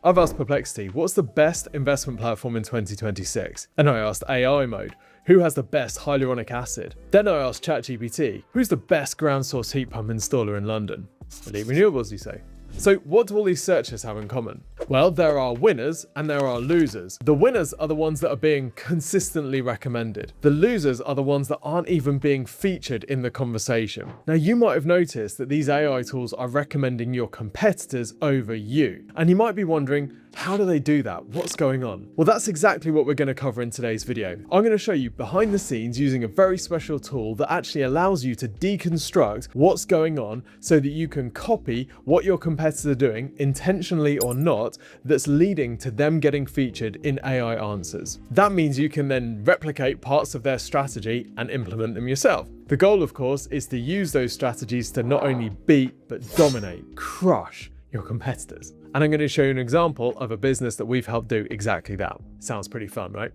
I've asked Perplexity, what's the best investment platform in 2026? And I asked AI mode, who has the best hyaluronic acid? Then I asked ChatGPT, who's the best ground source heat pump installer in London? Elite Renewables, you say. So what do all these searches have in common? Well, there are winners and there are losers. The winners are the ones that are being consistently recommended. The losers are the ones that aren't even being featured in the conversation. Now, you might have noticed that these AI tools are recommending your competitors over you. And you might be wondering, how do they do that? What's going on? Well, that's exactly what we're going to cover in today's video. I'm going to show you behind the scenes using a very special tool that actually allows you to deconstruct what's going on so that you can copy what your competitors are doing, intentionally or not, that's leading to them getting featured in AI answers. That means you can then replicate parts of their strategy and implement them yourself. The goal, of course, is to use those strategies to not only beat, but dominate, crush your competitors. And I'm going to show you an example of a business that we've helped do exactly that. Sounds pretty fun, right?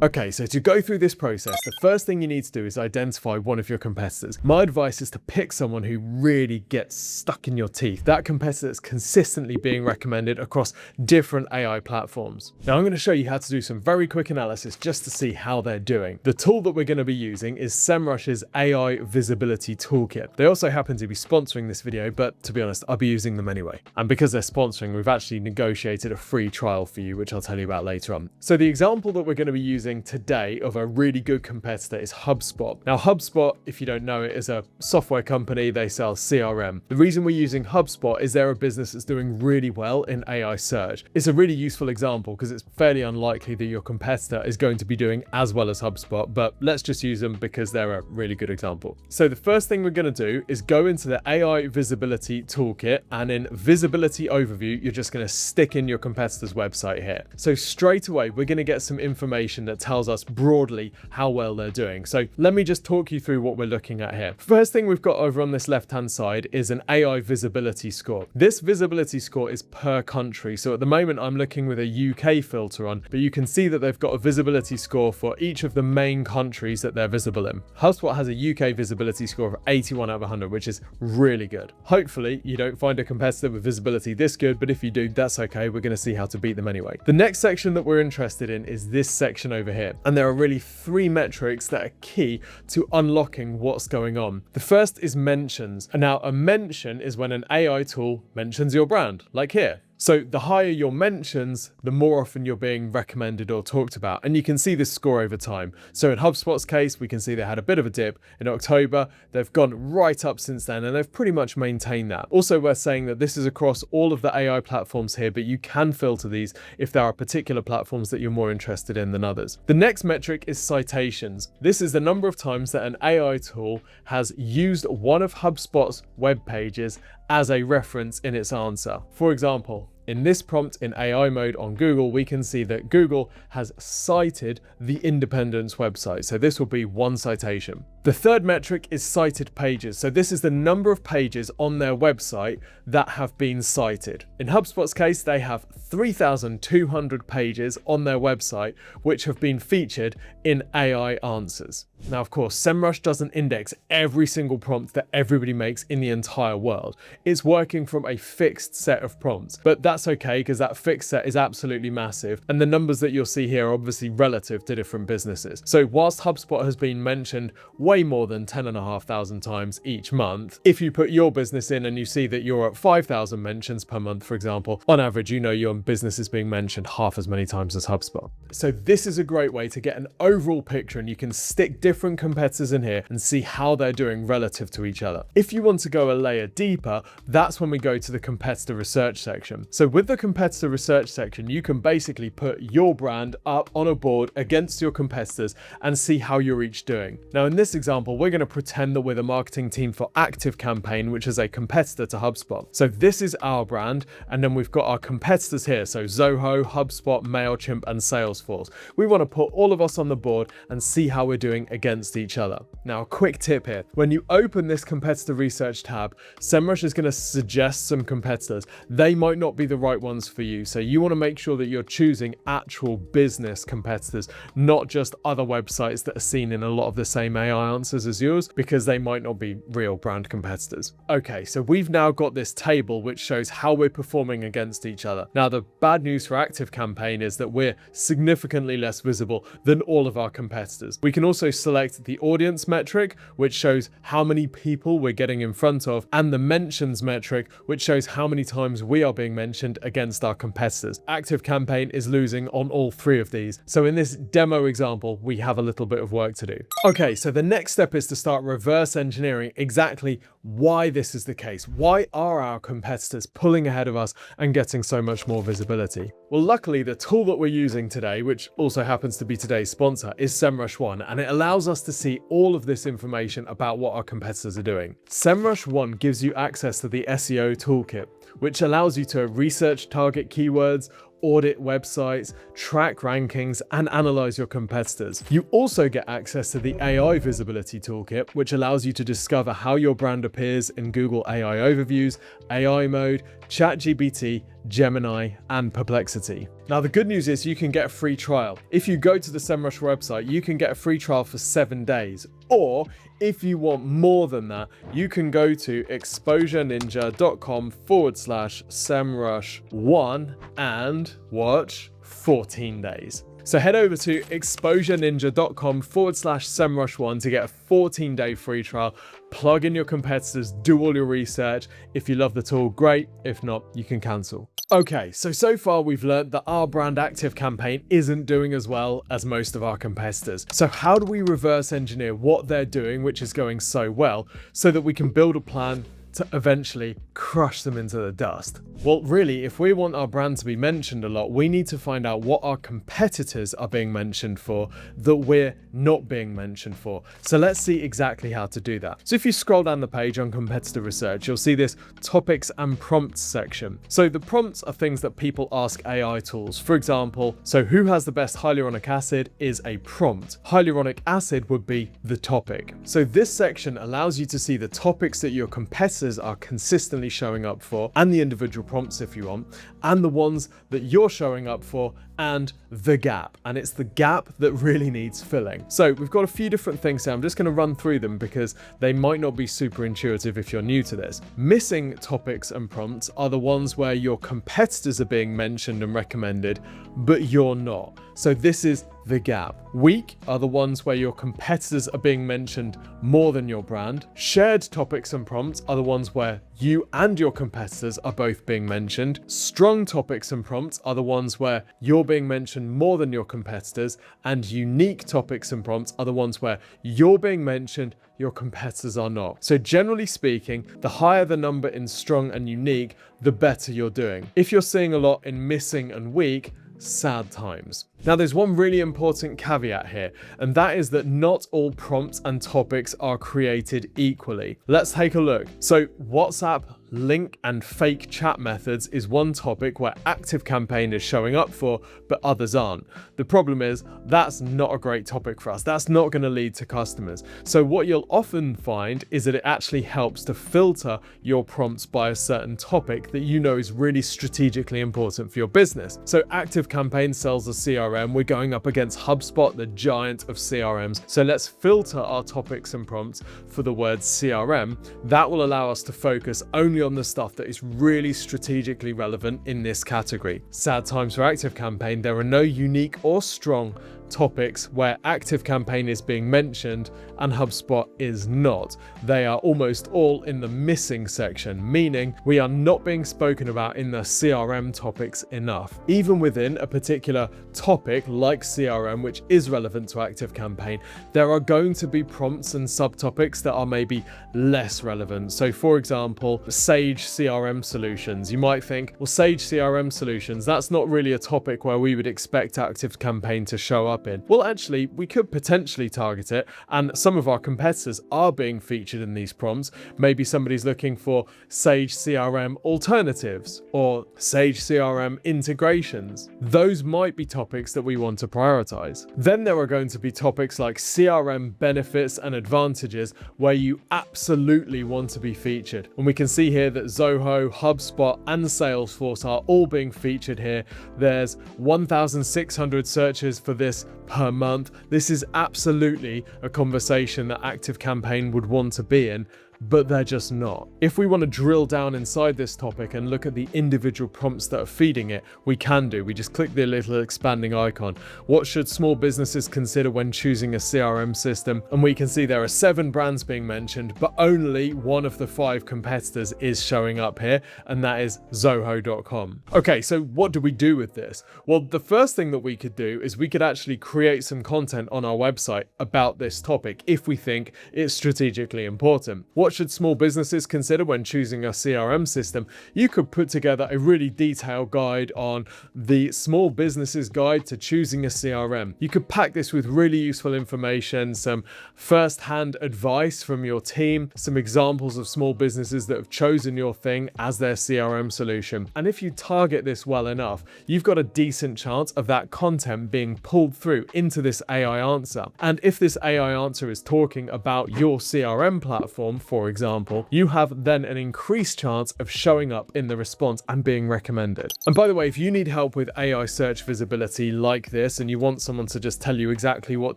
Okay, so to go through this process, the first thing you need to do is identify one of your competitors. My advice is to pick someone who really gets stuck in your teeth. That competitor that's consistently being recommended across different AI platforms. Now I'm going to show you how to do some very quick analysis just to see how they're doing. The tool that we're going to be using is Semrush's AI Visibility Toolkit. They also happen to be sponsoring this video, but to be honest, I'll be using them anyway. And because they're sponsoring, we've actually negotiated a free trial for you, which I'll tell you about later on. So the example that we're going to be using today of a really good competitor is HubSpot. Now HubSpot, if you don't know it, is a software company. They sell CRM. The reason we're using HubSpot is they're a business that's doing really well in AI search. It's a really useful example because it's fairly unlikely that your competitor is going to be doing as well as HubSpot, but let's just use them because they're a really good example. So the first thing we're going to do is go into the AI Visibility Toolkit, and in Visibility Overview, you're just going to stick in your competitor's website here. So straight away, we're going to get some information that tells us broadly how well they're doing. So let me just talk you through what we're looking at here. First thing we've got over on this left-hand side is an AI visibility score. This visibility score is per country. So at the moment, I'm looking with a UK filter on, but you can see that they've got a visibility score for each of the main countries that they're visible in. HubSpot has a UK visibility score of 81 out of 100, which is really good. Hopefully, you don't find a competitor with visibility this good, but if you do, that's okay. We're going to see how to beat them anyway. The next section that we're interested in is this section over here. And there are really three metrics that are key to unlocking what's going on. The first is mentions. And now a mention is when an AI tool mentions your brand, like here. So the higher your mentions, the more often you're being recommended or talked about. And you can see this score over time. So in HubSpot's case, we can see they had a bit of a dip in October. They've gone right up since then, and they've pretty much maintained that. Also, we're saying that this is across all of the AI platforms here, but you can filter these if there are particular platforms that you're more interested in than others. The next metric is citations. This is the number of times that an AI tool has used one of HubSpot's web pages as a reference in its answer. For example, in this prompt in AI mode on Google, we can see that Google has cited the Independence website. So this will be one citation. The third metric is cited pages. So this is the number of pages on their website that have been cited. In HubSpot's case, they have 3,200 pages on their website, which have been featured in AI answers. Now, of course, Semrush doesn't index every single prompt that everybody makes in the entire world. It's working from a fixed set of prompts, but that's okay because that fixed set is absolutely massive. And the numbers that you'll see here are obviously relative to different businesses. So whilst HubSpot has been mentioned way more than 10,500 times each month, if you put your business in and you see that you're at 5,000 mentions per month, for example, on average, you know your business is being mentioned half as many times as HubSpot. So this is a great way to get an overall picture, and you can stick different competitors in here and see how they're doing relative to each other. If you want to go a layer deeper, that's when we go to the competitor research section. So with the competitor research section, you can basically put your brand up on a board against your competitors and see how you're each doing. Now, in this example, we're going to pretend that we're the marketing team for ActiveCampaign, which is a competitor to HubSpot. So this is our brand, and then we've got our competitors here. So Zoho, HubSpot, MailChimp, and Salesforce. We want to put all of us on the board and see how we're doing against each other. Now, a quick tip here. When you open this competitor research tab, Semrush is going to suggest some competitors. They might not be the right ones for you. So you want to make sure that you're choosing actual business competitors, not just other websites that are seen in a lot of the same AI answers as yours, because they might not be real brand competitors. Okay, so we've now got this table which shows how we're performing against each other. Now, the bad news for ActiveCampaign is that we're significantly less visible than all of our competitors. We can also select the audience metric, which shows how many people we're getting in front of, and the mentions metric, which shows how many times we are being mentioned against our competitors. ActiveCampaign is losing on all three of these. So in this demo example, we have a little bit of work to do. Okay, so the next step is to start reverse engineering exactly why this is the case. Why are our competitors pulling ahead of us and getting so much more visibility? Well, luckily, the tool that we're using today, which also happens to be today's sponsor, is Semrush One, and it allows us to see all of this information about what our competitors are doing. Semrush One gives you access to the SEO toolkit, which allows you to research target keywords, audit websites, track rankings, and analyze your competitors. You also get access to the AI visibility toolkit, which allows you to discover how your brand appears in Google AI overviews, AI mode, ChatGPT, Gemini, and Perplexity. Now, the good news is you can get a free trial. If you go to the Semrush website, you can get a free trial for 7 days. Or if you want more than that, you can go to exposureninja.com/Semrush1 and watch 14 days. So head over to exposureninja.com/Semrush1 to get a 14-day free trial. Plug in your competitors, do all your research. If you love the tool, great. If not, you can cancel. Okay, so far we've learned that our brand ActiveCampaign isn't doing as well as most of our competitors. So how do we reverse engineer what they're doing, which is going so well, so that we can build a plan to eventually crush them into the dust? Well, really, if we want our brand to be mentioned a lot, we need to find out what our competitors are being mentioned for that we're not being mentioned for. So let's see exactly how to do that. So if you scroll down the page on competitor research, you'll see this topics and prompts section. So the prompts are things that people ask AI tools. For example, so who has the best hyaluronic acid is a prompt. Hyaluronic acid would be the topic. So this section allows you to see the topics that your competitors are consistently showing up for, and the individual prompts if you want, and the ones that you're showing up for, and the gap. And it's the gap that really needs filling. So we've got a few different things here. I'm just going to run through them because they might not be super intuitive if you're new to this. Missing topics and prompts are the ones where your competitors are being mentioned and recommended, but you're not. So this is the gap. Weak are the ones where your competitors are being mentioned more than your brand. Shared topics and prompts are the ones where you and your competitors are both being mentioned. Strong topics and prompts are the ones where you're being mentioned more than your competitors. And unique topics and prompts are the ones where you're being mentioned, your competitors are not. So generally speaking, the higher the number in strong and unique, the better you're doing. If you're seeing a lot in missing and weak, sad times. Now, there's one really important caveat here, and that is that not all prompts and topics are created equally. Let's take a look. So WhatsApp link and fake chat methods is one topic where ActiveCampaign is showing up for, but others aren't. The problem is that's not a great topic for us. That's not going to lead to customers. So what you'll often find is that it actually helps to filter your prompts by a certain topic that you know is really strategically important for your business. So ActiveCampaign sells a CRM. We're going up against HubSpot, the giant of CRMs. So let's filter our topics and prompts for the word CRM. That will allow us to focus only on the stuff that is really strategically relevant in this category. Sad times for ActiveCampaign. There are no unique or strong topics where ActiveCampaign is being mentioned and HubSpot is not. They are almost all in the missing section, meaning we are not being spoken about in the CRM topics enough. Even within a particular topic like CRM, which is relevant to ActiveCampaign, there are going to be prompts and subtopics that are maybe less relevant. So for example, Sage CRM solutions. You might think, well, Sage CRM solutions, that's not really a topic where we would expect ActiveCampaign to show up up in? Well, actually, we could potentially target it, and some of our competitors are being featured in these prompts. Maybe somebody's looking for Sage CRM alternatives or Sage CRM integrations. Those might be topics that we want to prioritize. Then there are going to be topics like CRM benefits and advantages where you absolutely want to be featured. And we can see here that Zoho, HubSpot, and Salesforce are all being featured here. There's 1,600 searches for this per month. This is absolutely a conversation that ActiveCampaign would want to be in, but they're just not. If we want to drill down inside this topic and look at the individual prompts that are feeding it, we can do. We just click the little expanding icon. What should small businesses consider when choosing a CRM system? And we can see there are 7 brands being mentioned, but only one of the 5 competitors is showing up here, and that is Zoho.com. Okay, so what do we do with this? Well, the first thing that we could do is we could actually create some content on our website about this topic if we think it's strategically important. What should small businesses consider when choosing a CRM system? You could put together a really detailed guide on the small businesses guide to choosing a CRM. You could pack this with really useful information, some first-hand advice from your team, some examples of small businesses that have chosen your thing as their CRM solution. And if you target this well enough, you've got a decent chance of that content being pulled through into this AI answer. And if this AI answer is talking about your CRM platform, for example, you have then an increased chance of showing up in the response and being recommended. And by the way, if you need help with AI search visibility like this and you want someone to just tell you exactly what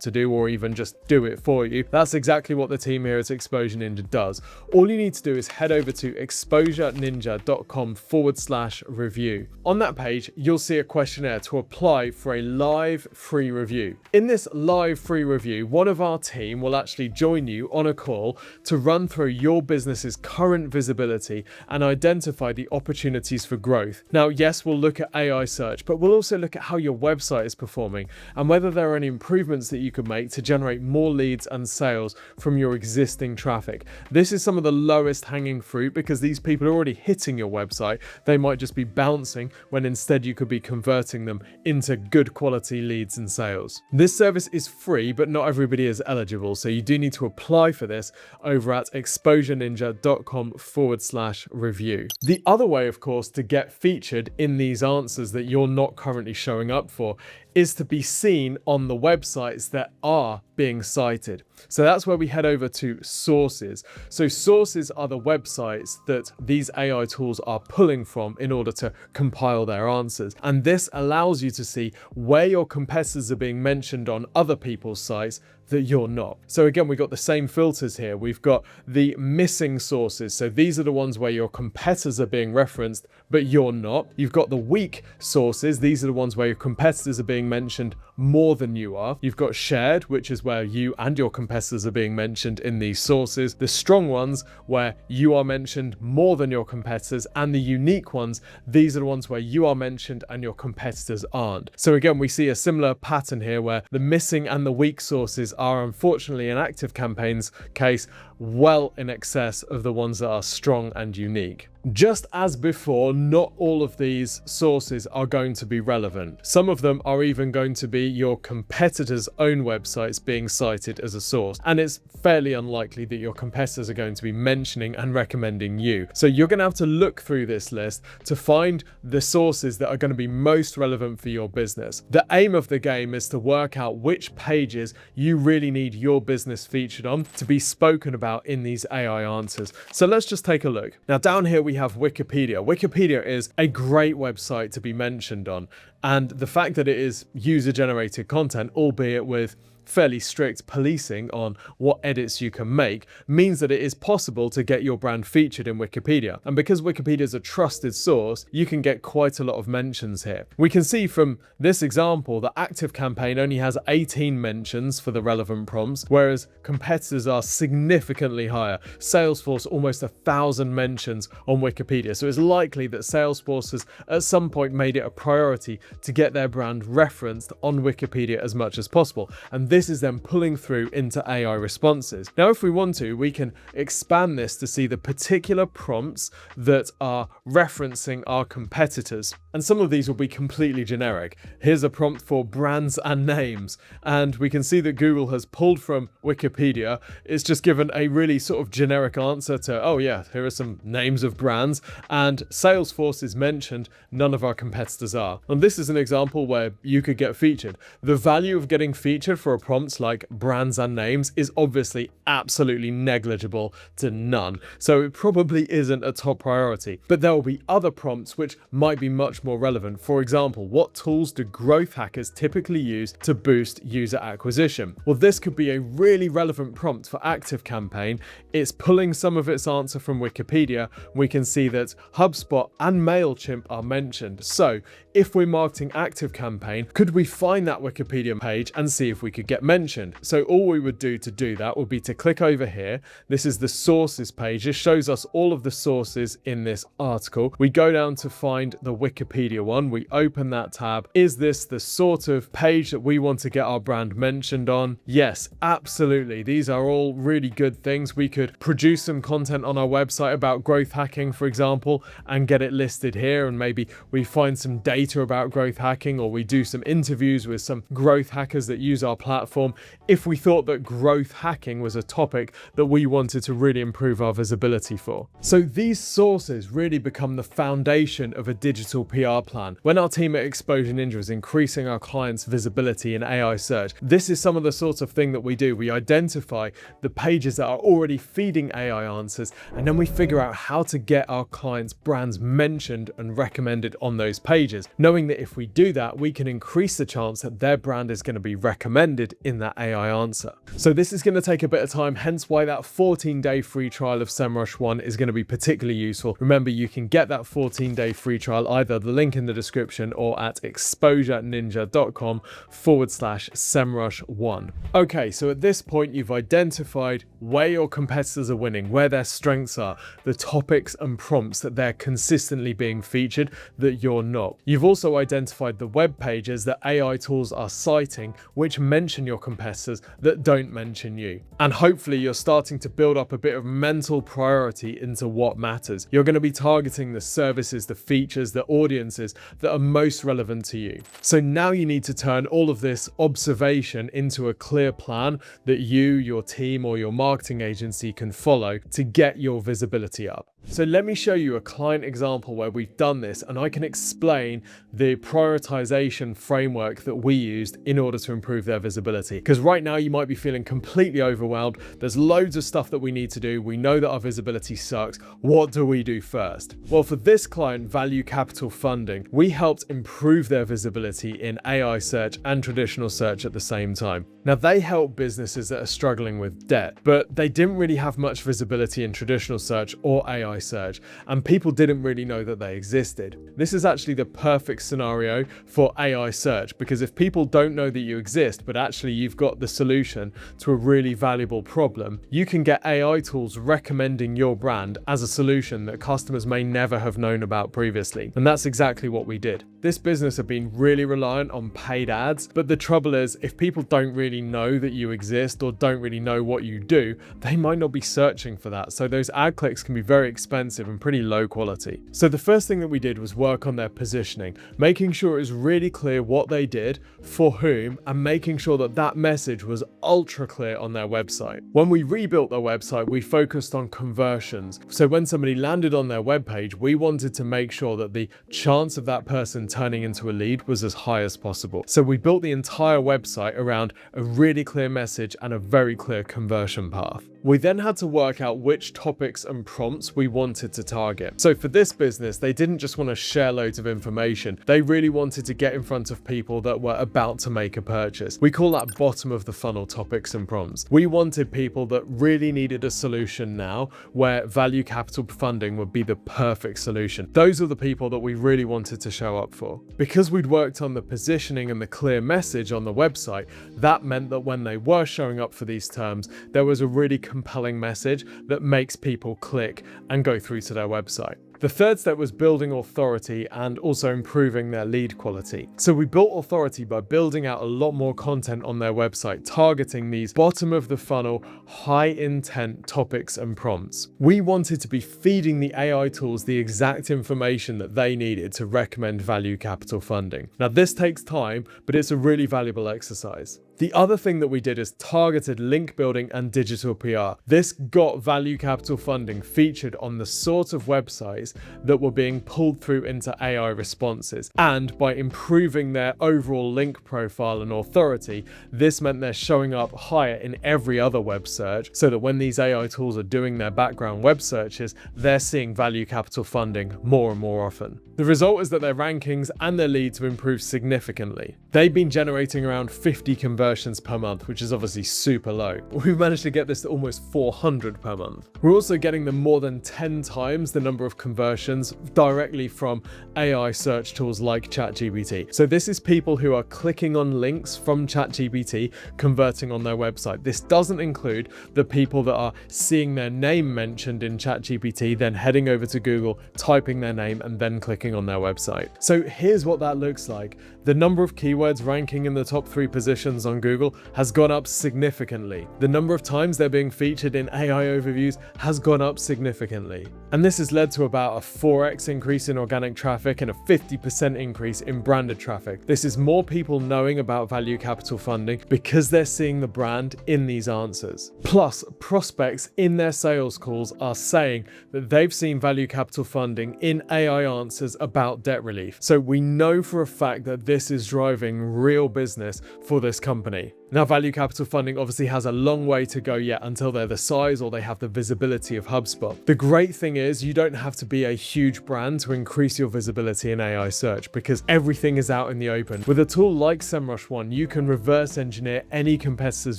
to do or even just do it for you, that's exactly what the team here at Exposure Ninja does. All you need to do is head over to exposureninja.com/review. On that page, you'll see a questionnaire to apply for a live free review. In this live free review, one of our team will actually join you on a call to run through your business's current visibility and identify the opportunities for growth. Now, yes, we'll look at AI search, but we'll also look at how your website is performing and whether there are any improvements that you could make to generate more leads and sales from your existing traffic. This is some of the lowest hanging fruit because these people are already hitting your website. They might just be bouncing when instead you could be converting them into good quality leads and sales. This service is free, but not everybody is eligible, so you do need to apply for this over at exposureninja.com/review. The other way, of course, to get featured in these answers that you're not currently showing up for is to be seen on the websites that are being cited. So that's where we head over to sources. So sources are the websites that these AI tools are pulling from in order to compile their answers. And this allows you to see where your competitors are being mentioned on other people's sites that you're not. So again, we've got the same filters here. We've got the missing sources. So these are the ones where your competitors are being referenced, but you're not. You've got the weak sources. These are the ones where your competitors are being mentioned more than you are. You've got shared, which is where you and your competitors are being mentioned in these sources. The strong ones where you are mentioned more than your competitors, and the unique ones, these are the ones where you are mentioned and your competitors aren't. So again, we see a similar pattern here where the missing and the weak sources are unfortunately in ActiveCampaign's case well in excess of the ones that are strong and unique. Just as before, not all of these sources are going to be relevant. Some of them are even going to be your competitors' own websites being cited as a source, and it's fairly unlikely that your competitors are going to be mentioning and recommending you. So you're going to have to look through this list to find the sources that are going to be most relevant for your business. The aim of the game is to work out which pages you really need your business featured on to be spoken about in these AI answers. So let's just take a look. Now down here we have Wikipedia. Wikipedia is a great website to be mentioned on, and the fact that it is user-generated content, albeit with fairly strict policing on what edits you can make, means that it is possible to get your brand featured in Wikipedia. And because Wikipedia is a trusted source, you can get quite a lot of mentions here. We can see from this example that ActiveCampaign only has 18 mentions for the relevant prompts, whereas competitors are significantly higher. Salesforce almost 1,000 mentions on Wikipedia. So it's likely that Salesforce has at some point made it a priority to get their brand referenced on Wikipedia as much as possible. And this is then pulling through into AI responses. Now, if we want to, we can expand this to see the particular prompts that are referencing our competitors. And some of these will be completely generic. Here's a prompt for brands and names. And we can see that Google has pulled from Wikipedia. It's just given a really sort of generic answer to, oh yeah, here are some names of brands. And Salesforce is mentioned, none of our competitors are. And this is an example where you could get featured. The value of getting featured for a prompt like brands and names is obviously absolutely negligible to none. So it probably isn't a top priority. But there will be other prompts which might be much more relevant. For example, what tools do growth hackers typically use to boost user acquisition? Well, this could be a really relevant prompt for ActiveCampaign. It's pulling some of its answer from Wikipedia. We can see that HubSpot and MailChimp are mentioned. So if we're marketing ActiveCampaign, could we find that Wikipedia page and see if we could get mentioned? So all we would do to do that would be to click over here. This is the sources page. This shows us all of the sources in this article. We go down to find the Wikipedia one. We open that tab. Is this the sort of page that we want to get our brand mentioned on? Yes, absolutely. These are all really good things. We could produce some content on our website about growth hacking, for example, and get it listed here. And maybe we find some data about growth hacking, or we do some interviews with some growth hackers that use our platform if we thought that growth hacking was a topic that we wanted to really improve our visibility for. So these sources really become the foundation of a digital PR plan. When our team at Exposure Ninja is increasing our clients' visibility in AI search, this is some of the sorts of thing that we do. We identify the pages that are already feeding AI answers, and then we figure out how to get our clients' brands mentioned and recommended on those pages, knowing that if we do that, we can increase the chance that their brand is going to be recommended in that AI answer. So this is going to take a bit of time, hence why that 14-day free trial of Semrush 1 is going to be particularly useful. Remember, you can get that 14-day free trial, either the link in the description or at exposureninja.com/Semrush1. Okay, so at this point, you've identified where your competitors are winning, where their strengths are, the topics and prompts that they're consistently being featured that you're not. You've also identified the web pages that AI tools are citing, which mention your competitors that don't mention you. And hopefully you're starting to build up a bit of mental priority into what matters. You're going to be targeting the services, the features, the audiences that are most relevant to you. So now you need to turn all of this observation into a clear plan that you, your team, or your marketing agency can follow to get your visibility up. So let me show you a client example where we've done this, and I can explain the prioritization framework that we used in order to improve their visibility. Because right now you might be feeling completely overwhelmed. There's loads of stuff that we need to do. We know that our visibility sucks. What do we do first? Well, for this client, Value Capital Funding, we helped improve their visibility in AI search and traditional search at the same time. Now, they help businesses that are struggling with debt, but they didn't really have much visibility in traditional search or AI search, and people didn't really know that they existed. This is actually the perfect scenario for AI search, because if people don't know that you exist, but actually you've got the solution to a really valuable problem, you can get AI tools recommending your brand as a solution that customers may never have known about previously. And that's exactly what we did. This business had been really reliant on paid ads, but the trouble is, if people don't really know that you exist or don't really know what you do, they might not be searching for that. So those ad clicks can be very expensive and pretty low quality. So the first thing that we did was work on their positioning, making sure it was really clear what they did, for whom, and making sure that that message was ultra clear on their website. When we rebuilt their website, we focused on conversions. So when somebody landed on their webpage, we wanted to make sure that the chance of that person turning into a lead was as high as possible. So we built the entire website around a really clear message and a very clear conversion path. We then had to work out which topics and prompts we wanted to target. So for this business, they didn't just want to share loads of information. They really wanted to get in front of people that were about to make a purchase. We call that bottom of the funnel topics and prompts. We wanted people that really needed a solution now, where Value Capital Funding would be the perfect solution. Those are the people that we really wanted to show up for. Because we'd worked on the positioning and the clear message on the website, that meant that when they were showing up for these terms, there was a really compelling message that makes people click and go through to their website. The third step was building authority and also improving their lead quality. So we built authority by building out a lot more content on their website, targeting these bottom of the funnel, high intent topics and prompts. We wanted to be feeding the AI tools the exact information that they needed to recommend value capital funding. Now this takes time, but it's a really valuable exercise. The other thing that we did is targeted link building and digital PR. This got value capital funding featured on the sort of websites that were being pulled through into AI responses. And by improving their overall link profile and authority, this meant they're showing up higher in every other web search, so that when these AI tools are doing their background web searches, they're seeing value capital funding more and more often. The result is that their rankings and their leads have improved significantly. They've been generating around 50 conversions per month, which is obviously super low. We've managed to get this to almost 400 per month. We're also getting them more than 10 times the number of conversions directly from AI search tools like ChatGPT. So this is people who are clicking on links from ChatGPT, converting on their website. This doesn't include the people that are seeing their name mentioned in ChatGPT, then heading over to Google, typing their name, and then clicking on their website. So here's what that looks like. The number of keywords ranking in the top 3 positions on Google has gone up significantly. The number of times they're being featured in AI overviews has gone up significantly. And this has led to about a 4x increase in organic traffic and a 50% increase in branded traffic. This is more people knowing about value capital funding because they're seeing the brand in these answers. Plus, prospects in their sales calls are saying that they've seen value capital funding in AI answers about debt relief. So we know for a fact that this is driving real business for this company. Now, value capital funding obviously has a long way to go yet until they're the size or they have the visibility of HubSpot. The great thing is you don't have to be a huge brand to increase your visibility in AI search because everything is out in the open. With a tool like Semrush One, you can reverse engineer any competitor's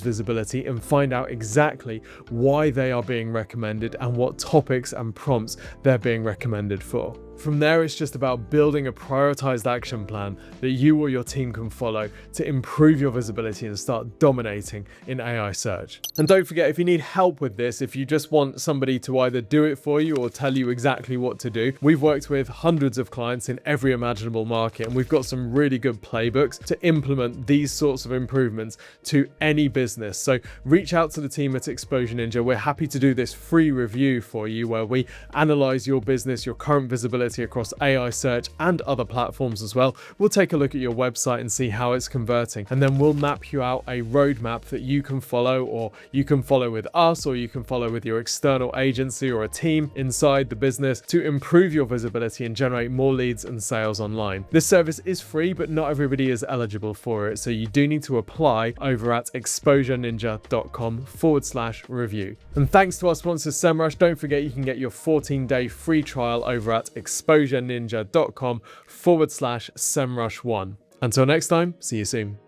visibility and find out exactly why they are being recommended and what topics and prompts they're being recommended for. From there, it's just about building a prioritized action plan that you or your team can follow to improve your visibility and start dominating in AI search. And don't forget, if you need help with this, if you just want somebody to either do it for you or tell you exactly what to do, we've worked with hundreds of clients in every imaginable market, and we've got some really good playbooks to implement these sorts of improvements to any business. So reach out to the team at Exposure Ninja. We're happy to do this free review for you where we analyze your business, your current visibility across AI search and other platforms as well. We'll take a look at your website and see how it's converting, and then we'll map you out a roadmap that you can follow, or you can follow with us, or you can follow with your external agency or a team inside the business to improve your visibility and generate more leads and sales online. This service is free, but not everybody is eligible for it, so you do need to apply over at exposureninja.com/review. And thanks to our sponsor Semrush, don't forget you can get your 14-day free trial over at exposureninja.com/Semrush1. Until next time, see you soon.